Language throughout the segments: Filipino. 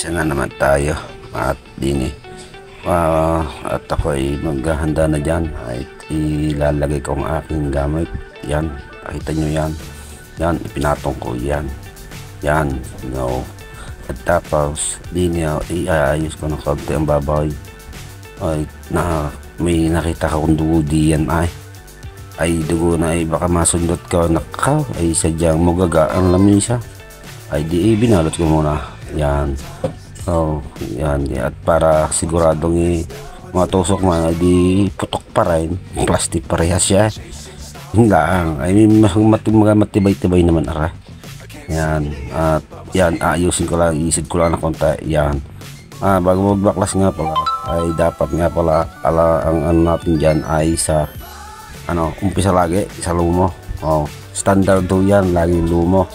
Isa na naman tayo at dini at ako ay maghahanda na dyan ay ilalagay ko ang aking gamit. Yan, nakita nyo yan. Yan, ipinatong ko yan. Yan, no. At tapos dini iayos ko ng konti ang baboy. Ay may nakita ka kung dugo diyan ay dugo na ay baka masundot ka nakaw ay sadyang mugaga ang lamisa ay di binalot ko muna yan. Yan at para siguradong matusok man ay di putok pa rin plastic parehas siya hindi lang ay matibay-tibay naman yan at yan ayusin ko lang isid ko lang na konti yan. Bago magbaklas nga pala ay dapat nga pala ang ano natin dyan ay sa umpisa lagi sa lumo. Standard do yan, laging lumo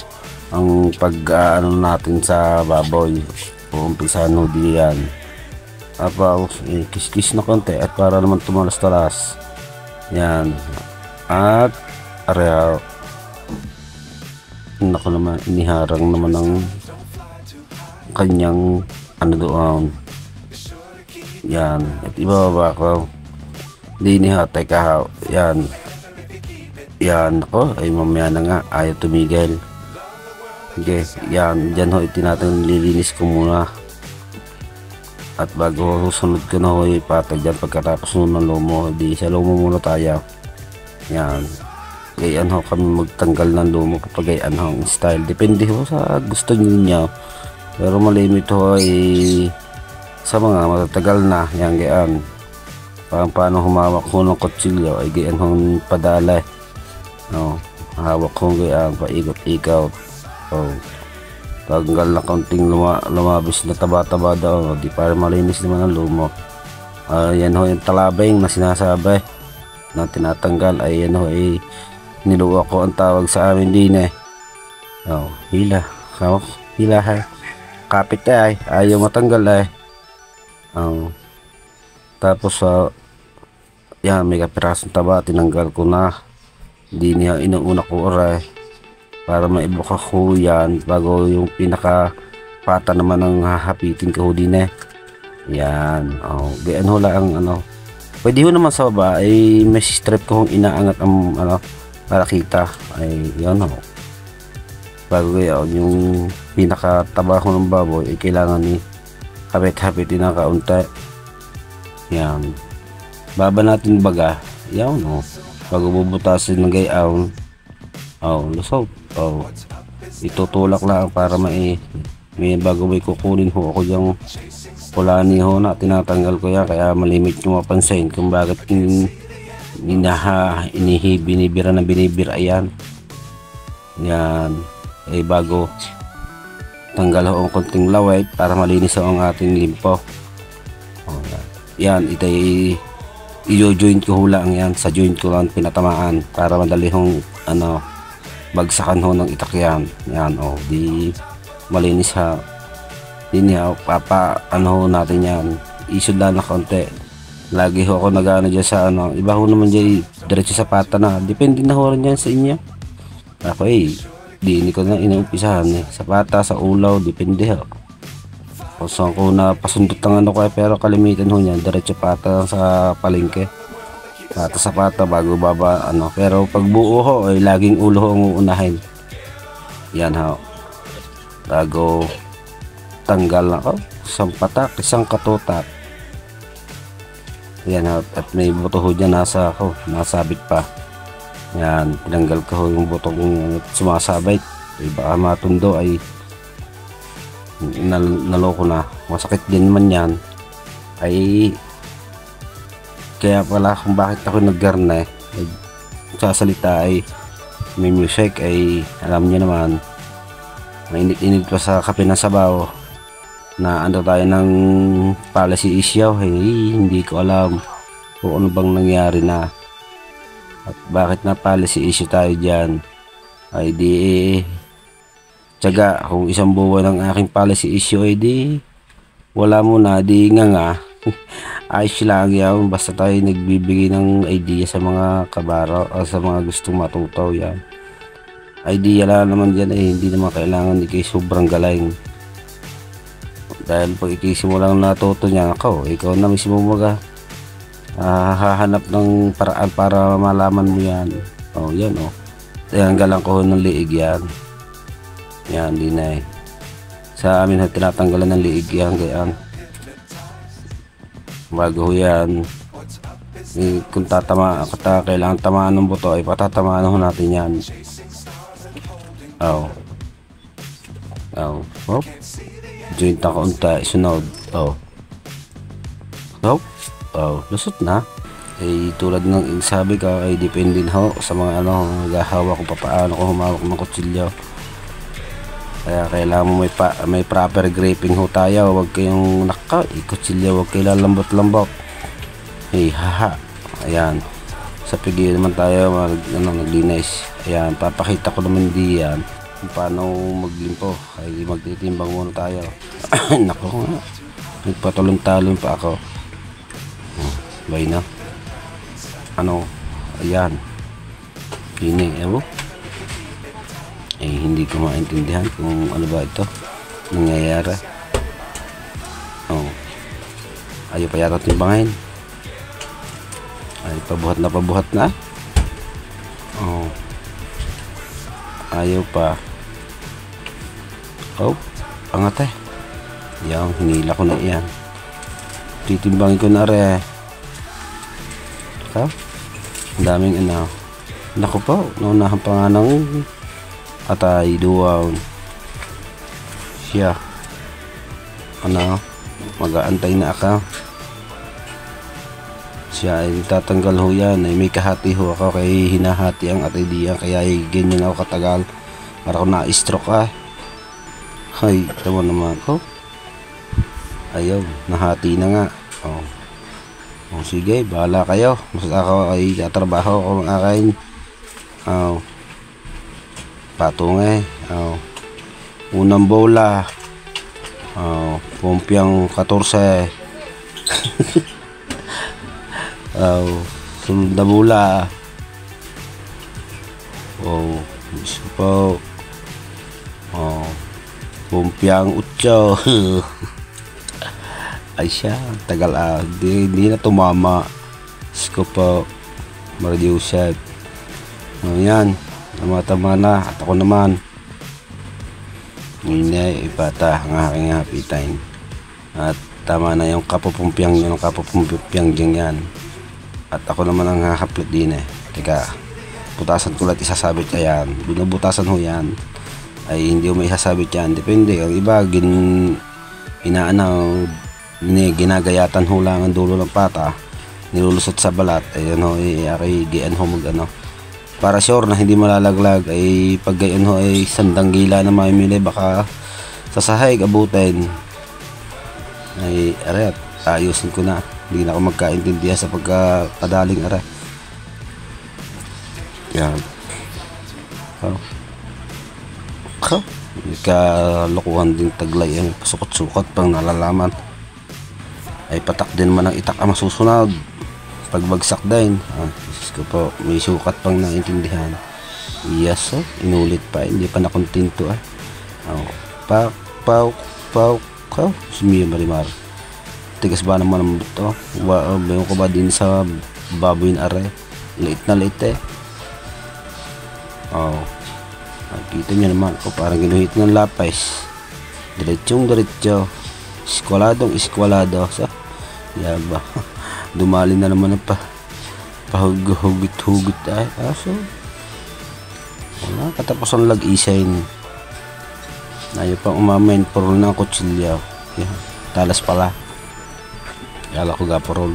ang pag natin sa baboy. Umpisa no diyan tapos kis-kis na konti at para naman tumalas-talas yan at area nako naman iniharang naman ng kanyang doon yan at ibababa ko di nihatay ka yan ako ay mamaya na nga ayaw tumigil. Okay, yan dyan ho itinatang lilinis ko muna at bago susunod ko na ho ipatay dyan pagkatapos ng lomo di sa lomo muna tayo yan gayan ho kami magtanggal ng lomo kapag gayan ho ang style depende ho sa gusto niyo pero malimit ho ay sa mga matatagal na yan gayan paano humawak ho ng kutsilyo ay gayan ho padala hawak ho gayan paikot-ikot. Tanggal na kaunting lumabis na taba-taba daw di para malinis naman ang lumo. Yan ho yung talabeng na sinasabi na tinatanggal ay yan ho ay niluwa ko ang tawag sa amin din hila hila kapit ay ayaw matanggal tapos yan may kapirasong taba tinanggal ko na di niya inuuna ko para maibuka ko yan bago yung pinaka pata naman ang hahapitin ko din yan gayan ho lang pwede ho naman sa baba ay may strip ko kung inaangat ang para kita ay yan bago gayan yung pinaka taba ko ng baboy ay kailangan ni hapit-hapitin ng kaunti yan baba natin baga yan bago bubutasin ng gayaon lusog itutulak lang para may bago may kukunin ho ako yung kulani ho na tinatanggal ko yan kaya malimit nyo mapansin kung bakit binibira na binibira yan bago tanggal ho ang konting laway para malinis ho ang ating limpo yan i-joint ko ho lang yan sa joint ko lang pinatamaan para madali hong bagsakan ho ng itakyan yan di malinis di niya ho natin yan isod lang na konti lagi ho ako nagano dyan sa iba ho naman dyan diretso sa pata na depende na ho rin yan sa inyo ako di ko na inuumpisahan sa pata sa ulaw depende ho kung saan ko na pasundot ng pero kalimitan ho yan diretso pata sa palengke pata sa pata bago baba pero pag buo ho ay laging ulo ho ang uunahin yan bago tanggal ako isang patak isang katutak yan at may buto ho dyan nasabit pa yan tinanggal ko ho yung butong sumasabit baka matundo ay naloko na masakit din man yan ay kaya pala kung bakit ako naggarne sasalita ay may music ay alam niyo naman mainit-init pa sa kape ng sabaw na tayo ng policy issue hindi ko alam kung ano bang nangyari na at bakit na policy issue tayo dyan ay di tiyaga kung isang buwan ng aking policy issue ay di wala muna di nga ayos lang yan basta tayo nagbibigay ng idea sa mga kabaro o sa mga gustong matuto yan idea lang naman dyan hindi naman kailangan di kayo sobrang galing Dahil pag ikisimulang natuto niya, ikaw na mismo hahanap ng paraan para malaman mo yan. Yan tinanggalan ko ng liig yan. Yan, di na eh. Sa amin tinatanggalan ng liig yan, ganyan. Bago yan, kung kailangan tamaan ng buto, ay patatamaan natin yan. Joint na kaunta, sunod. Lusot na. Tulad ng sabi ka, ay depende na sa mga gahawa ko paano ko humawak ng kutsilyo. Kaya kailangan mo may proper gripping tayo. Huwag kayong kutsilyo, huwag kayo lalambot-lambot. Ayan, sa pigil naman tayo naglinis. Ayan, papakita ko naman diyan kung paano maglimpo. Ay magtitimbang muna tayo. Nako nga, nagpatalon-talon pa ako. Bay na ayan, pining hindi ko maintindihan kung ano ba ito nangyayari. Ayaw pa yata timbangin. Ay pabuhat na. Ayaw pa. Angat eh. Yan, hinila ko na yan. Titimbangin ko na rin. Ang daming naku po, naunahan pa nga ng atay duwaw siya. Mag-aantay na ako. Siya ay tatanggal ho yan. Ay may kahati ho ako, kay hinahati ang atay diyan, kaya ganyan ako katagal para ko na-stroke tama naman ko. Ayaw, nahati na nga. Sige, bahala kayo. Basta ako ay katrabaho ko ng akin. Patungay. Unang bola. Pumpyang 14. Sunod na bola. Gusto po. Pumpyang 8. Ay siya, tagal hindi na tumama. Sko po, ma-reduce. Yan, tama na. At ako naman, hindi ipata ang aking happy time. At tama na yung kapupumpiang dyan yan. At ako naman ang hahaplit din eh. Teka, butasan ko lahat isasabit yan. Binubutasan ho yan. Ay hindi mo isasabit yan. Depende, ang iba ginagayatan ho lang ang dulo ng pata, nilulusot sa balat. Ayan ho, gian ho para sure na hindi malalaglag. Ay pag gayon ho ay sandang gila na mamimili, baka sa sahig abutin. Ay ayusin ko na, hindi na ako magkaintindihan sa pagkakadaling yan. Kalukuhan din taglay ang pasukot-sukot pang nalalaman. Ay patak din man ang itak ang masusunod. Pagbagsak din. Diyos ko po, may sukat pang naintindihan. Yes, inulit pa. Hindi pa nakontinto Sumiya marimar. Tigas ba naman ang buto? Bayon ko ba din sa baboy na Late na late eh. Nakita nyo naman ako, parang ginuhit ng lapis. Diretso. Eskwalado. Yaba. Dumali na naman ang pahugot-hugot ay. Wala, katapos ang lag-isain. Ayaw pang umamain porol ng kutsilyo. Talas pala. Yala ko gaporol.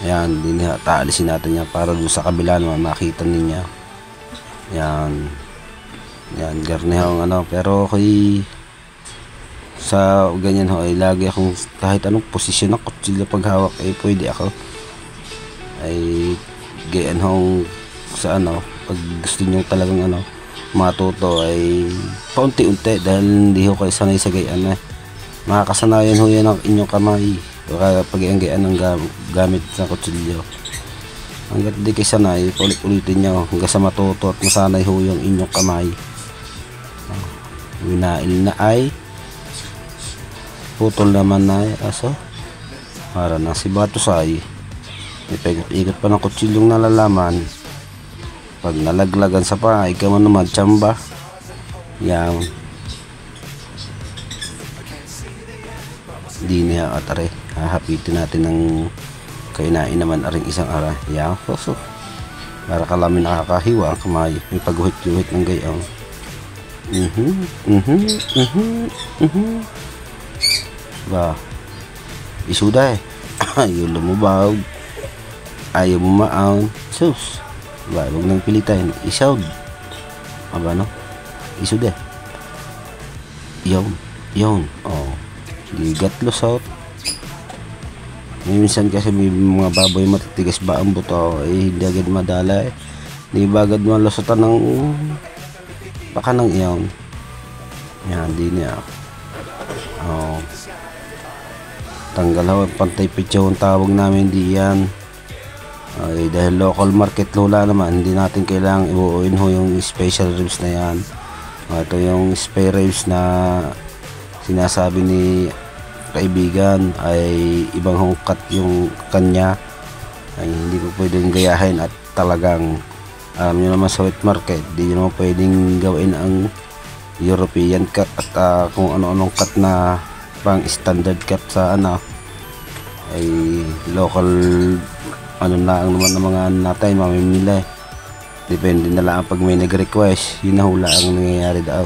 Ayan, taalisin natin yan para doon sa kabila naman makita ninyo. Yan, garne pero sa ganyan ho ay lagi akong kahit anong posisyon ng kutsilyo paghawak ay pwede ako ay gayan ho sa pag gusto nyo talagang matuto ay paunti-unti, dahil hindi ho kayo sanay sa gayan makakasanayan ho yan ang inyong kamay pag gayan ng gamit sa kutsilyo. Hanggat di kayo sanay, ulit-ulitin nyo hanggang sa matuto at masanay ho yung inyong kamay. Winail na ay putol naman na aso. Para na si Batusay. May paikot-ikot pa ng kutsilyong nalalaman. Pag nalaglagan sa pa, ikaw man naman tsamba. Yan. Di niya atare. Hahapitin natin ng kainain naman aring isang ara. Yan. So. Para kalamin nakakahiwa ang kamay. May pagguhit-guhit ng gayong. Ba. Isuda eh. Ayaw lumubag. Ayaw bumaon. Sus. Ba, huwag nang pilitin. Isawd. Aba no? Isuda eh. Yun. Oh. Ligat lusot. Minsan kasi may mga baboy matitigas ba ang buto. Hindi agad madala eh. Hindi ba agad malusotan ng baka ng iyon. Yan, di niya. Oh. Tanggal ho, pantay pitso ang tawag namin di yan. Ay, dahil local market lola naman, hindi natin kailangang ibuuin ho yung special ribs na yan. Ito yung spare ribs na sinasabi ni kaibigan ay ibang hungkat yung kanya. Ay hindi po pwedeng gayahin at talagang alam nyo naman sa wet market, hindi nyo naman pwedeng gawin ang European cut at kung ano-anong cut na pang standard cut sa ay local na ang naman ng mga natin mamimili. Depende na lang pag may nag-request, yun na hula ang nangyayari daw.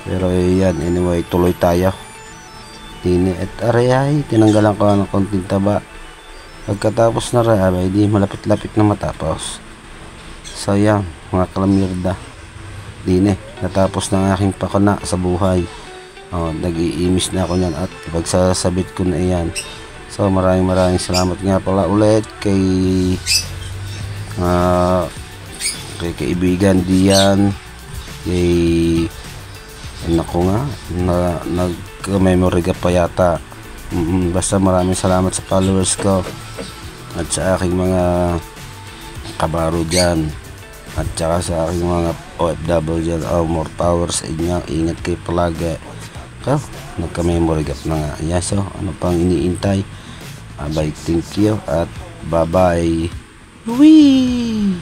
Pero yan, anyway, tuloy tayo. Dini at arayay, tinanggalan ko ng konting taba. Pagkatapos na rin, di malapit-lapit na matapos. So yan, mga kalamirda. Dini, natapos na ang aking pakana sa buhay. Nag-iimis na ako niyan at pagsasabit ko na iyan. So maraming salamat nga pala ulit kay kaibigan diyan. Kay nako nga, nag-memory ka pa yata. Basta maraming salamat sa followers ko at sa aking mga kabaro dyan at saka sa aking mga OFW dyan. More power sa inyo, ingat kayo palagi. Nagka-memory gap na nga. So ano pang iniintay? Thank you at bye bye. Wee!